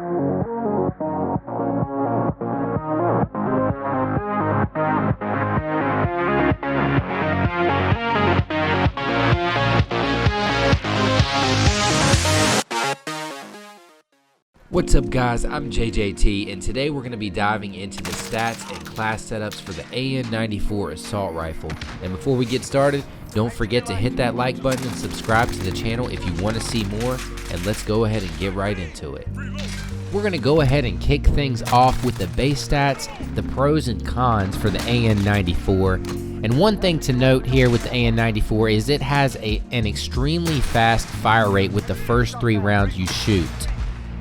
What's up guys, I'm JayJT, and today we're going to be diving into the stats and class setups for the AN94 assault rifle. And before we get started, don't forget to hit that like button and subscribe to the channel if you want to see more, and let's go ahead and get right into it. We're going to go ahead and kick things off with the base stats, the pros and cons for the AN94. And one thing to note here with the AN94 is it has an extremely fast fire rate with the first 3 rounds you shoot.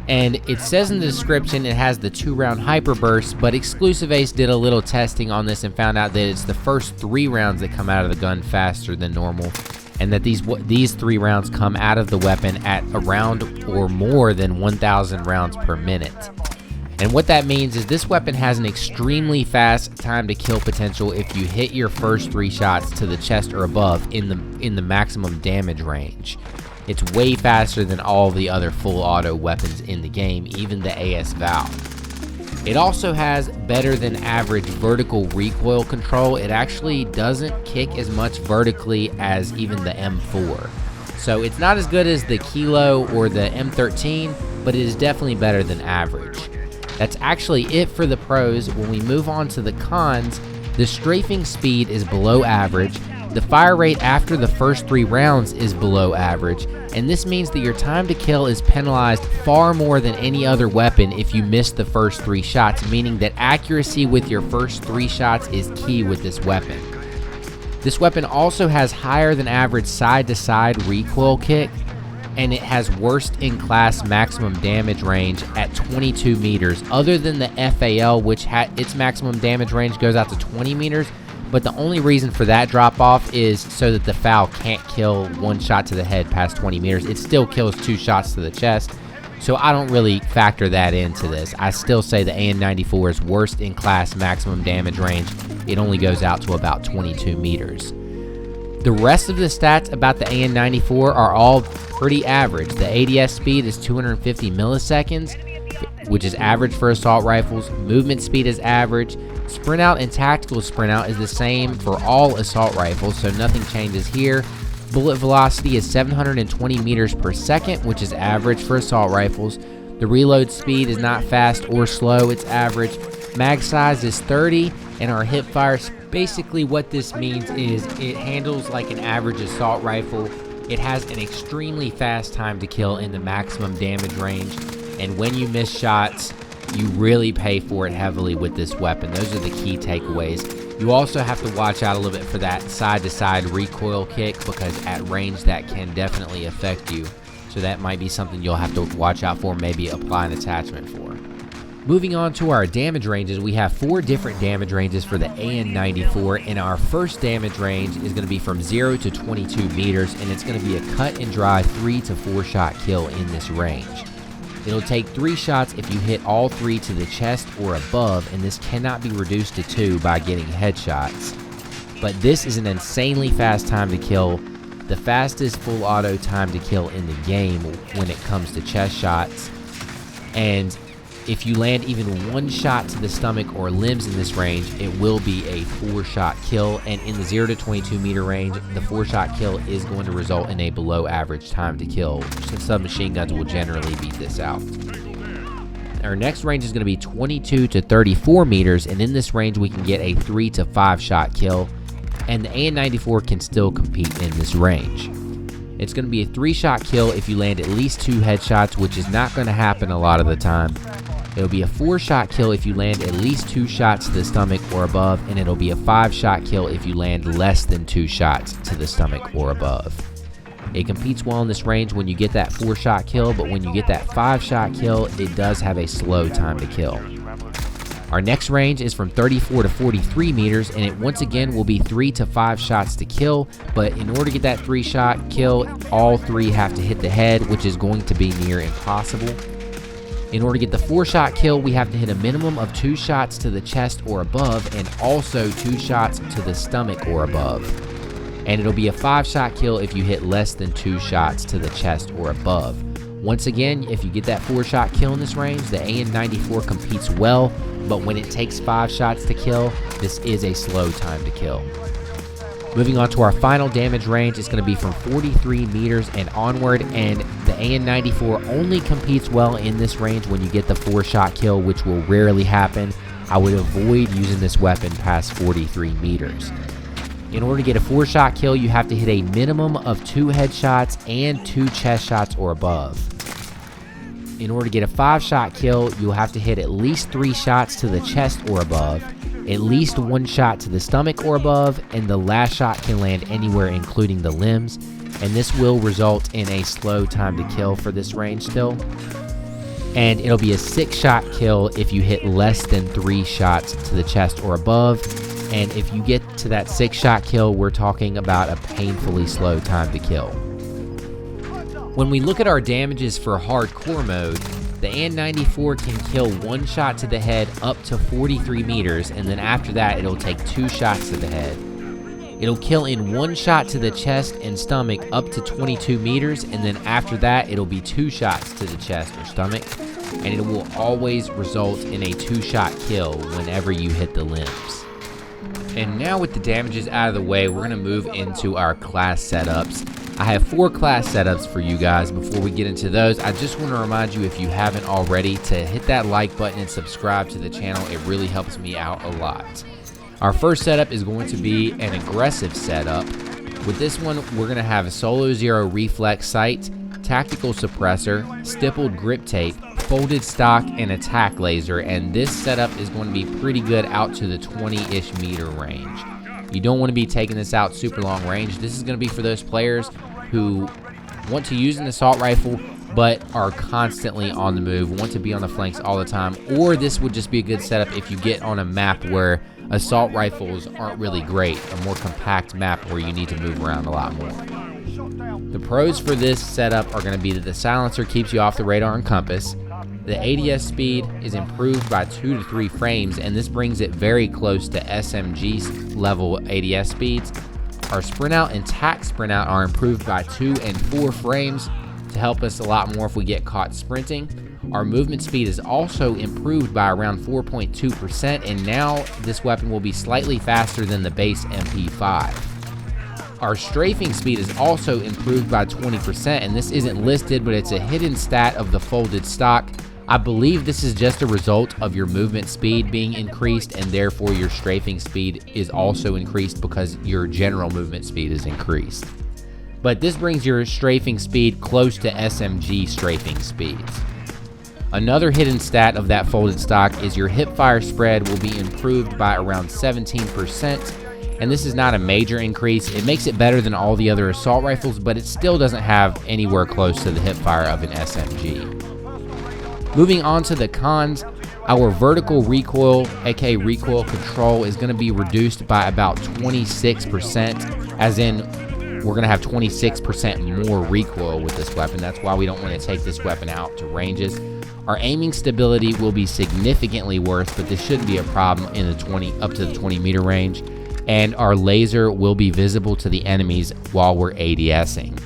And it says in the description it has the 2-round hyperburst, but Exclusive Ace did a little testing on this and found out that it's the first 3 rounds that come out of the gun faster than normal, and that these 3 rounds come out of the weapon at around or more than 1,000 rounds per minute. And what that means is this weapon has an extremely fast time to kill potential if you hit your first 3 shots to the chest or above in the maximum damage range. It's way faster than all the other full auto weapons in the game, even the AS Val. It also has better than average vertical recoil control. It actually doesn't kick as much vertically as even the M4. So it's not as good as the Kilo or the M13, but it is definitely better than average. That's actually it for the pros. When we move on to the cons, the strafing speed is below average. The fire rate after the first 3 rounds is below average, and this means that your time to kill is penalized far more than any other weapon if you miss the first 3 shots, meaning that accuracy with your first 3 shots is key with this weapon. This weapon also has higher than average side-to-side recoil kick, and it has worst in class maximum damage range at 22 meters, other than the FAL, which its maximum damage range goes out to 20 meters. But the only reason for that drop off is so that the FAL can't kill 1 shot to the head past 20 meters. It still kills 2 shots to the chest, so I don't really factor that into this. I still say the AN94 is worst in class maximum damage range. It only goes out to about 22 meters. The rest of the stats about the AN94 are all pretty average. The ADS speed is 250 milliseconds, which is average for assault rifles. Movement speed is average. Sprint out and tactical sprint out is the same for all assault rifles, so nothing changes here. Bullet velocity is 720 meters per second, which is average for assault rifles. The reload speed is not fast or slow, it's average. Mag size is 30, and our hip fire, basically what this means is it handles like an average assault rifle. It has an extremely fast time to kill in the maximum damage range, and when you miss shots, you really pay for it heavily with this weapon. Those are the key takeaways. You also have to watch out a little bit for that side-to-side recoil kick, because at range that can definitely affect you. So that might be something you'll have to watch out for, maybe apply an attachment for. Moving on to our damage ranges, we have 4 different damage ranges for the AN94, and our first damage range is going to be from 0 to 22 meters, and it's going to be a cut and dry 3 to 4 shot kill in this range. It'll take 3 shots if you hit all 3 to the chest or above, and this cannot be reduced to 2 by getting headshots. But this is an insanely fast time to kill, the fastest full auto time to kill in the game when it comes to chest shots. And if you land even 1 shot to the stomach or limbs in this range, it will be a 4-shot kill, and in the 0 to 22 meter range, the 4-shot kill is going to result in a below average time to kill. Submachine guns will generally beat this out. Our next range is going to be 22 to 34 meters, and in this range we can get a 3 to 5 shot kill, and the AN94 can still compete in this range. It's going to be a 3-shot kill if you land at least 2 headshots, which is not going to happen a lot of the time. It'll be a 4-shot kill if you land at least 2 shots to the stomach or above, and it'll be a 5-shot kill if you land less than 2 shots to the stomach or above. It competes well in this range when you get that 4-shot kill, but when you get that 5-shot kill, it does have a slow time to kill. Our next range is from 34 to 43 meters, and it once again will be 3 to 5 shots to kill, but in order to get that 3-shot kill, all 3 have to hit the head, which is going to be near impossible. In order to get the 4-shot kill, we have to hit a minimum of 2 shots to the chest or above, and also 2 shots to the stomach or above. And it'll be a 5-shot kill if you hit less than 2 shots to the chest or above. Once again, if you get that 4-shot kill in this range, the AN94 competes well, but when it takes 5 shots to kill, this is a slow time to kill. Moving on to our final damage range, it's going to be from 43 meters and onward, and the AN94 only competes well in this range when you get the 4-shot kill, which will rarely happen. I would avoid using this weapon past 43 meters. In order to get a 4-shot kill, you have to hit a minimum of 2 headshots and 2 chest shots or above. In order to get a 5-shot kill, you'll have to hit at least 3 shots to the chest or above, at least 1 shot to the stomach or above, and the last shot can land anywhere including the limbs, and this will result in a slow time to kill for this range still. And it'll be a 6-shot kill if you hit less than 3 shots to the chest or above. And if you get to that 6-shot kill, we're talking about a painfully slow time to kill. When we look at our damages for hardcore mode, the AN94 can kill 1 shot to the head up to 43 meters, and then after that, it'll take 2 shots to the head. It'll kill in 1 shot to the chest and stomach up to 22 meters, and then after that, it'll be 2 shots to the chest or stomach, and it will always result in a 2-shot kill whenever you hit the limbs. And now with the damages out of the way, we're going to move into our class setups. I have 4 class setups for you guys. Before we get into those, I just want to remind you, if you haven't already, to hit that like button and subscribe to the channel. It really helps me out a lot. Our first setup is going to be an aggressive setup. With this one, we're going to have a solo 0 reflex sight, tactical suppressor, stippled grip tape, folded stock, and attack laser, and this setup is going to be pretty good out to the 20-ish meter range. You don't want to be taking this out super long range. This is going to be for those players who want to use an assault rifle but are constantly on the move, want to be on the flanks all the time, or this would just be a good setup if you get on a map where assault rifles aren't really great, a more compact map where you need to move around a lot more. The pros for this setup are going to be that the silencer keeps you off the radar and compass. The ADS speed is improved by 2 to 3 frames, and this brings it very close to SMG level ADS speeds. Our sprint out and tac sprint out are improved by 2 and 4 frames to help us a lot more if we get caught sprinting. Our movement speed is also improved by around 4.2%, and now this weapon will be slightly faster than the base MP5. Our strafing speed is also improved by 20%, and this isn't listed, but it's a hidden stat of the folded stock. I believe this is just a result of your movement speed being increased, and therefore your strafing speed is also increased because your general movement speed is increased. But this brings your strafing speed close to SMG strafing speeds. Another hidden stat of that folded stock is your hipfire spread will be improved by around 17%. And this is not a major increase. It makes it better than all the other assault rifles, but it still doesn't have anywhere close to the hipfire of an SMG. Moving on to the cons, our vertical recoil, aka recoil control, is going to be reduced by about 26%, as in we're going to have 26% more recoil with this weapon. That's why we don't want to take this weapon out to ranges. Our aiming stability will be significantly worse, but this shouldn't be a problem in the up to the 20 meter range. And our laser will be visible to the enemies while we're ADSing.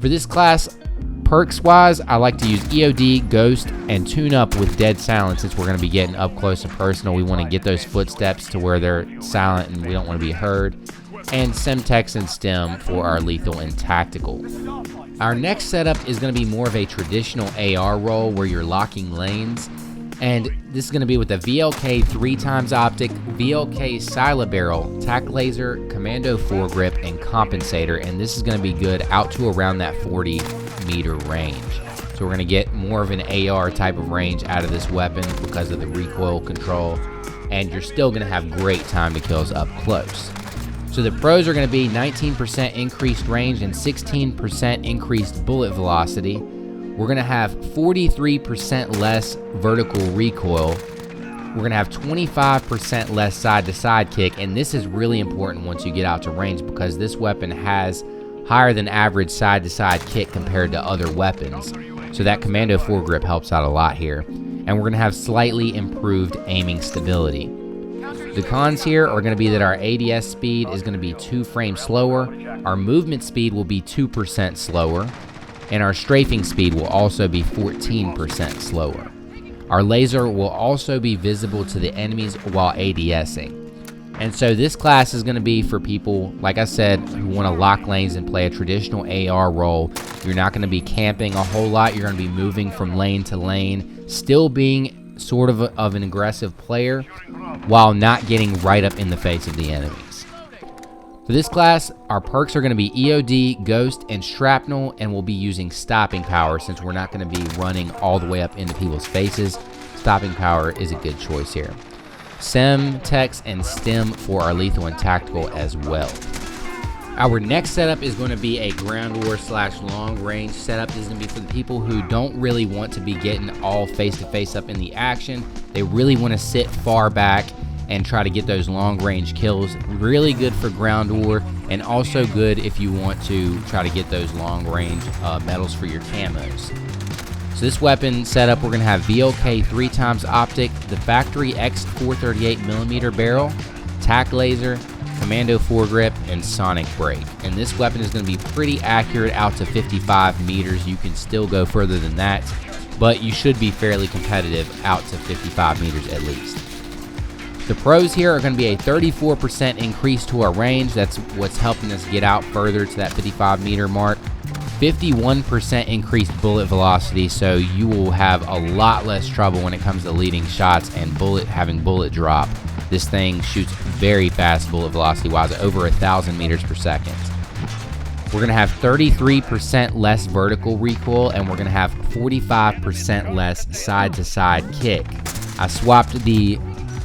For this class, perks wise, I like to use EOD, Ghost, and Tune Up with Dead Silence since we're going to be getting up close and personal. We want to get those footsteps to where they're silent and we don't want to be heard. And Semtex and Stem for our lethal and tactical. Our next setup is going to be more of a traditional AR role where you're locking lanes. And this is going to be with the VLK 3x optic, VLK Sila barrel, tac laser, commando foregrip, and compensator. And this is going to be good out to around that 40 meter range. So we're going to get more of an AR type of range out of this weapon because of the recoil control. And you're still going to have great time to kills up close. So the pros are going to be 19% increased range and 16% increased bullet velocity. We're going to have 43% less vertical recoil. We're going to have 25% less side-to-side kick, and this is really important once you get out to range because this weapon has higher than average side-to-side kick compared to other weapons. So that commando foregrip helps out a lot here. And we're going to have slightly improved aiming stability. The cons here are going to be that our ADS speed is going to be 2 frames slower. Our movement speed will be 2% slower. and our strafing speed will also be 14% slower. Our laser will also be visible to the enemies while ADSing. And so this class is going to be for people, like I said, who want to lock lanes and play a traditional AR role. You're not going to be camping a whole lot. You're going to be moving from lane to lane, still being sort of an aggressive player while not getting right up in the face of the enemies. For this class, our perks are going to be EOD, Ghost, and Shrapnel, and we'll be using Stopping Power since we're not going to be running all the way up into people's faces. Stopping Power is a good choice here. Semtex and Stim for our lethal and tactical as well. Our next setup is going to be a ground war / long range setup. This is going to be for the people who don't really want to be getting all face to face up in the action. They really want to sit far back and try to get those long range kills. Really good for ground war, and also good if you want to try to get those long range medals for your camos. So this weapon setup, we're going to have VLK 3x optic, the factory X 438mm barrel, tac laser, commando foregrip, and sonic brake. And this weapon is going to be pretty accurate out to 55 meters. You can still go further than that, but you should be fairly competitive out to 55 meters at least. The pros here are going to be a 34% increase to our range. That's what's helping us get out further to that 55 meter mark. 51% increased bullet velocity, so you will have a lot less trouble when it comes to leading shots and having bullet drop. This thing shoots very fast bullet velocity wise, over 1,000 meters per second. We're going to have 33% less vertical recoil, and we're going to have 45% less side-to-side kick. I swapped the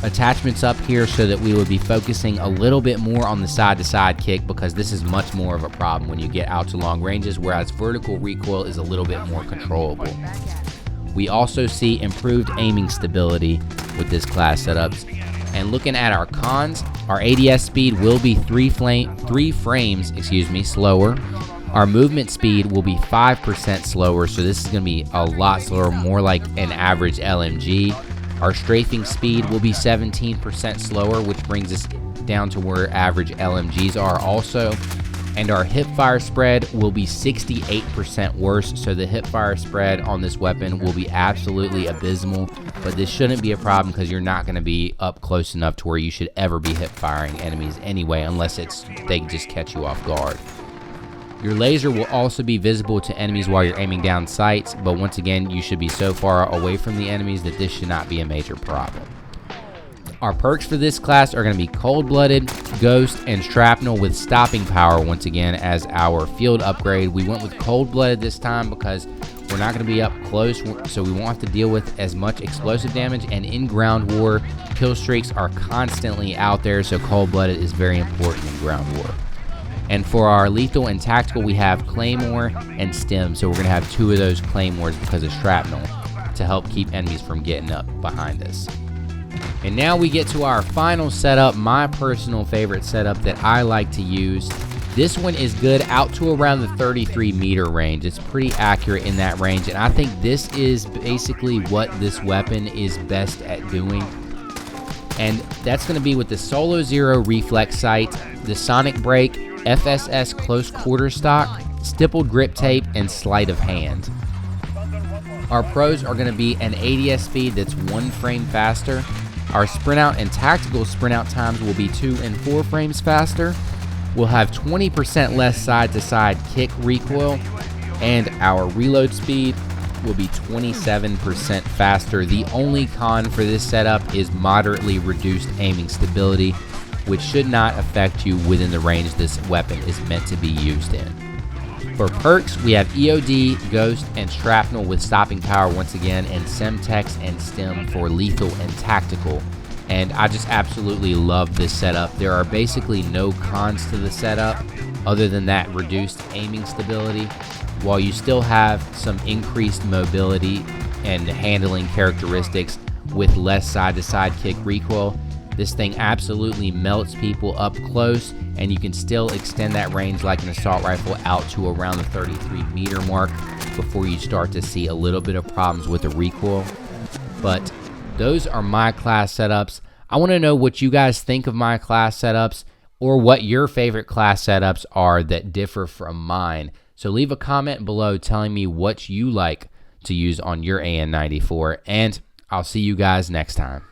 attachments up here so that we would be focusing a little bit more on the side-to-side kick, because this is much more of a problem when you get out to long ranges, whereas vertical recoil is a little bit more controllable. We also see improved aiming stability with this class setups. And looking at our cons, our ADS speed will be 3 frames slower. Our movement speed will be 5% slower, so this is going to be a lot slower, more like an average LMG. Our strafing speed will be 17% slower, which brings us down to where average LMGs are also. And our hipfire spread will be 68% worse, so the hipfire spread on this weapon will be absolutely abysmal, but this shouldn't be a problem because you're not going to be up close enough to where you should ever be hip-firing enemies anyway, unless they just catch you off guard. Your laser will also be visible to enemies while you're aiming down sights, but once again, you should be so far away from the enemies that this should not be a major problem. Our perks for this class are going to be Cold-Blooded, Ghost, and Shrapnel with Stopping Power once again as our field upgrade. We went with Cold-Blooded this time because we're not going to be up close, so we won't have to deal with as much explosive damage, and in ground war, kill streaks are constantly out there, so Cold-Blooded is very important in ground war. And for our lethal and tactical, we have Claymore and Stim, so we're going to have 2 of those Claymores because of Shrapnel to help keep enemies from getting up behind us. And now we get to our final setup, my personal favorite setup that I like to use. This one is good out to around the 33 meter range. It's pretty accurate in that range, and I think this is basically what this weapon is best at doing. And that's going to be with the Solo Zero reflex sight, the sonic brake, FSS close quarter stock, stippled grip tape, and sleight of hand. Our pros are going to be an ADS speed that's 1 frame faster. Our sprint out and tactical sprint out times will be 2 and 4 frames faster. We'll have 20% less side-to-side kick recoil, and our reload speed will be 27% faster. The only con for this setup is moderately reduced aiming stability, which should not affect you within the range this weapon is meant to be used in. For perks, we have EOD, Ghost, and Shrapnel with Stopping Power once again, and Semtex and Stim for lethal and tactical. And I just absolutely love this setup. There are basically no cons to the setup other than that reduced aiming stability, while you still have some increased mobility and handling characteristics with less side-to-side kick recoil. This thing absolutely melts people up close, and you can still extend that range like an assault rifle out to around the 33 meter mark before you start to see a little bit of problems with the recoil. But those are my class setups. I want to know what you guys think of my class setups, or what your favorite class setups are that differ from mine. So leave a comment below telling me what you like to use on your AN94, and I'll see you guys next time.